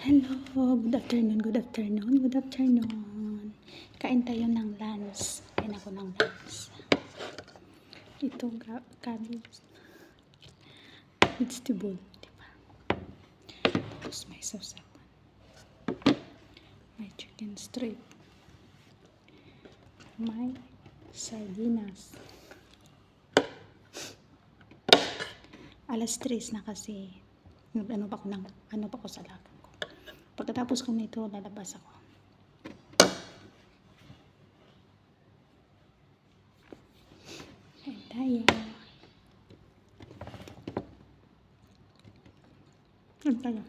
Hello, good afternoon, good afternoon, good afternoon. Kain tayo ng lunch. Kain ako ng lunch. Ito, cabbage. Vegetable, diba? Tapos may sausapan. May chicken strip. May sardinas. Alas 3 na kasi. Ano pa ko sa lakad ko. Pagkatapos ko nito, lalabas ako. Kain tayo. Kain tayo.